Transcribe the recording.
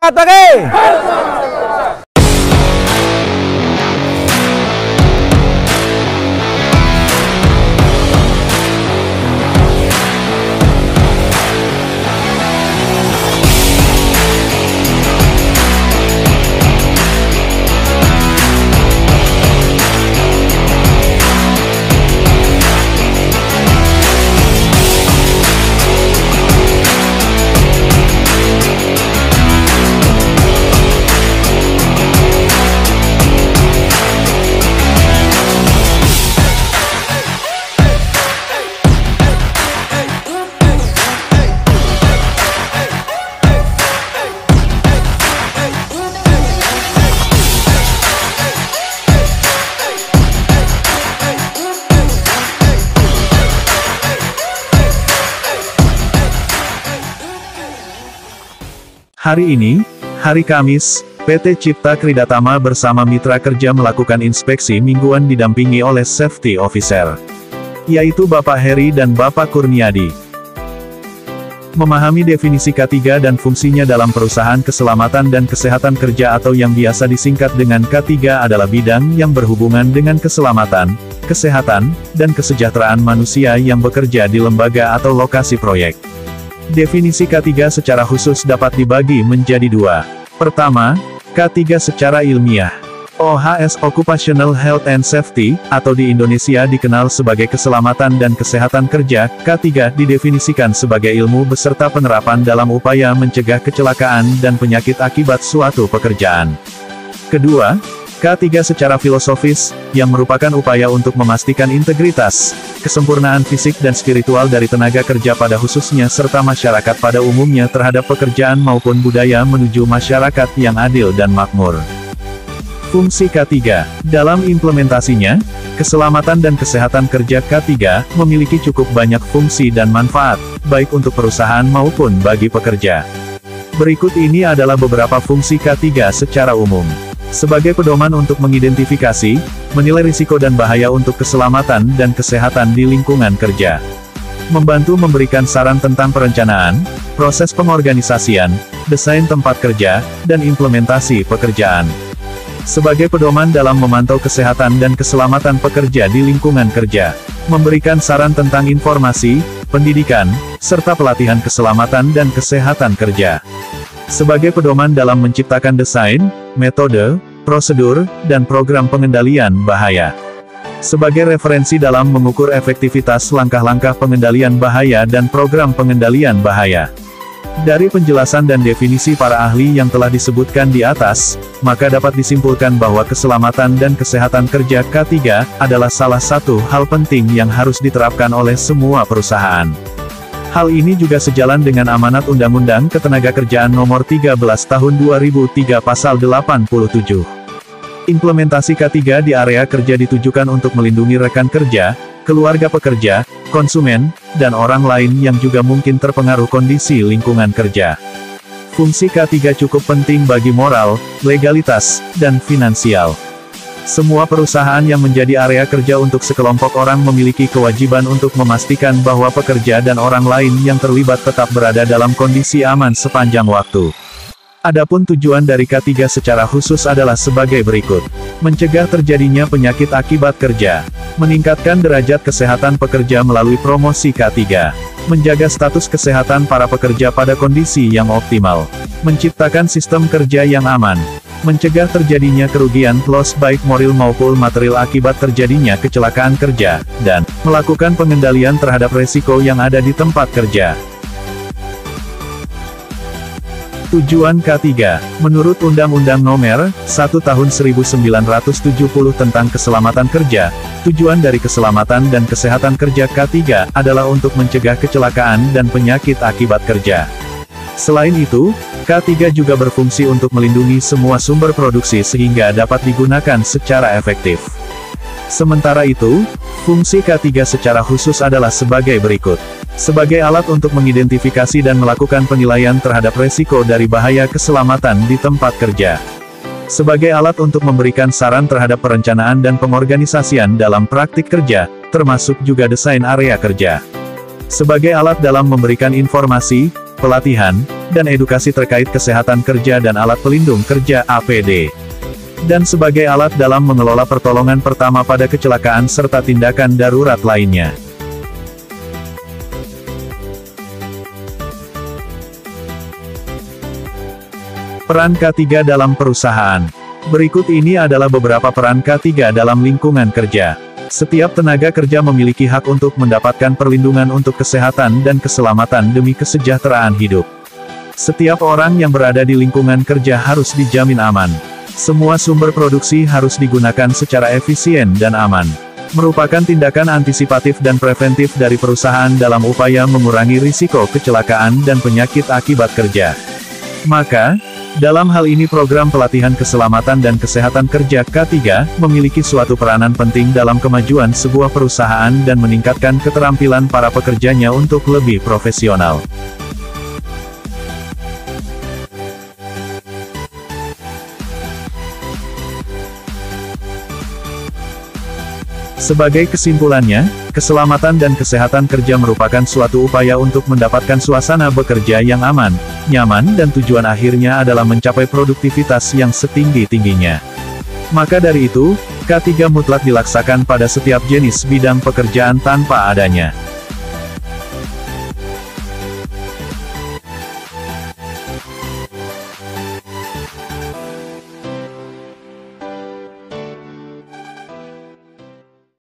Semangat lagi! Hari ini, hari Kamis, PT Cipta Kridatama bersama mitra kerja melakukan inspeksi mingguan didampingi oleh Safety Officer, yaitu Bapak Heri dan Bapak Kurniadi. Memahami definisi K3 dan fungsinya dalam perusahaan keselamatan dan kesehatan kerja atau yang biasa disingkat dengan K3 adalah bidang yang berhubungan dengan keselamatan, kesehatan, dan kesejahteraan manusia yang bekerja di lembaga atau lokasi proyek. Definisi K3 secara khusus dapat dibagi menjadi dua. Pertama, K3 secara ilmiah. OHS Occupational Health and Safety, atau di Indonesia dikenal sebagai Keselamatan dan Kesehatan Kerja, K3 didefinisikan sebagai ilmu beserta penerapan dalam upaya mencegah kecelakaan dan penyakit akibat suatu pekerjaan. Kedua, K3 secara filosofis, yang merupakan upaya untuk memastikan integritas, kesempurnaan fisik dan spiritual dari tenaga kerja pada khususnya serta masyarakat pada umumnya terhadap pekerjaan maupun budaya menuju masyarakat yang adil dan makmur. Fungsi K3. Dalam implementasinya, keselamatan dan kesehatan kerja K3 memiliki cukup banyak fungsi dan manfaat, baik untuk perusahaan maupun bagi pekerja. Berikut ini adalah beberapa fungsi K3 secara umum. Sebagai pedoman untuk mengidentifikasi, menilai risiko dan bahaya untuk keselamatan dan kesehatan di lingkungan kerja. Membantu memberikan saran tentang perencanaan, proses pengorganisasian, desain tempat kerja, dan implementasi pekerjaan. Sebagai pedoman dalam memantau kesehatan dan keselamatan pekerja di lingkungan kerja. Memberikan saran tentang informasi, pendidikan, serta pelatihan keselamatan dan kesehatan kerja. Sebagai pedoman dalam menciptakan desain, metode, prosedur, dan program pengendalian bahaya. Sebagai referensi dalam mengukur efektivitas langkah-langkah pengendalian bahaya dan program pengendalian bahaya. Dari penjelasan dan definisi para ahli yang telah disebutkan di atas, maka dapat disimpulkan bahwa keselamatan dan kesehatan kerja K3 adalah salah satu hal penting yang harus diterapkan oleh semua perusahaan. Hal ini juga sejalan dengan amanat Undang-Undang Ketenagakerjaan Nomor 13 Tahun 2003 Pasal 87. Implementasi K3 di area kerja ditujukan untuk melindungi rekan kerja, keluarga pekerja, konsumen, dan orang lain yang juga mungkin terpengaruh kondisi lingkungan kerja. Fungsi K3 cukup penting bagi moral, legalitas, dan finansial. Semua perusahaan yang menjadi area kerja untuk sekelompok orang memiliki kewajiban untuk memastikan bahwa pekerja dan orang lain yang terlibat tetap berada dalam kondisi aman sepanjang waktu. Adapun tujuan dari K3 secara khusus adalah sebagai berikut. Mencegah terjadinya penyakit akibat kerja. Meningkatkan derajat kesehatan pekerja melalui promosi K3. Menjaga status kesehatan para pekerja pada kondisi yang optimal. Menciptakan sistem kerja yang aman. Mencegah terjadinya kerugian loss baik moral maupun material akibat terjadinya kecelakaan kerja, dan melakukan pengendalian terhadap resiko yang ada di tempat kerja. Tujuan K3. Menurut Undang-Undang Nomor 1 Tahun 1970 tentang Keselamatan Kerja, tujuan dari keselamatan dan kesehatan kerja K3 adalah untuk mencegah kecelakaan dan penyakit akibat kerja. Selain itu, K3 juga berfungsi untuk melindungi semua sumber produksi sehingga dapat digunakan secara efektif. Sementara itu, fungsi K3 secara khusus adalah sebagai berikut. Sebagai alat untuk mengidentifikasi dan melakukan penilaian terhadap resiko dari bahaya keselamatan di tempat kerja. Sebagai alat untuk memberikan saran terhadap perencanaan dan pengorganisasian dalam praktik kerja, termasuk juga desain area kerja. Sebagai alat dalam memberikan informasi, pelatihan, dan edukasi terkait kesehatan kerja dan alat pelindung kerja (APD). Dan sebagai alat dalam mengelola pertolongan pertama pada kecelakaan serta tindakan darurat lainnya. Peran K3 dalam perusahaan. Berikut ini adalah beberapa peran K3 dalam lingkungan kerja. Setiap tenaga kerja memiliki hak untuk mendapatkan perlindungan untuk kesehatan dan keselamatan demi kesejahteraan hidup. Setiap orang yang berada di lingkungan kerja harus dijamin aman. Semua sumber produksi harus digunakan secara efisien dan aman. Merupakan tindakan antisipatif dan preventif dari perusahaan dalam upaya mengurangi risiko kecelakaan dan penyakit akibat kerja. Maka, dalam hal ini program pelatihan keselamatan dan kesehatan kerja K3, memiliki suatu peranan penting dalam kemajuan sebuah perusahaan dan meningkatkan keterampilan para pekerjanya untuk lebih profesional. Sebagai kesimpulannya, keselamatan dan kesehatan kerja merupakan suatu upaya untuk mendapatkan suasana bekerja yang aman, nyaman dan tujuan akhirnya adalah mencapai produktivitas yang setinggi-tingginya. Maka dari itu, K3 mutlak dilaksakan pada setiap jenis bidang pekerjaan tanpa adanya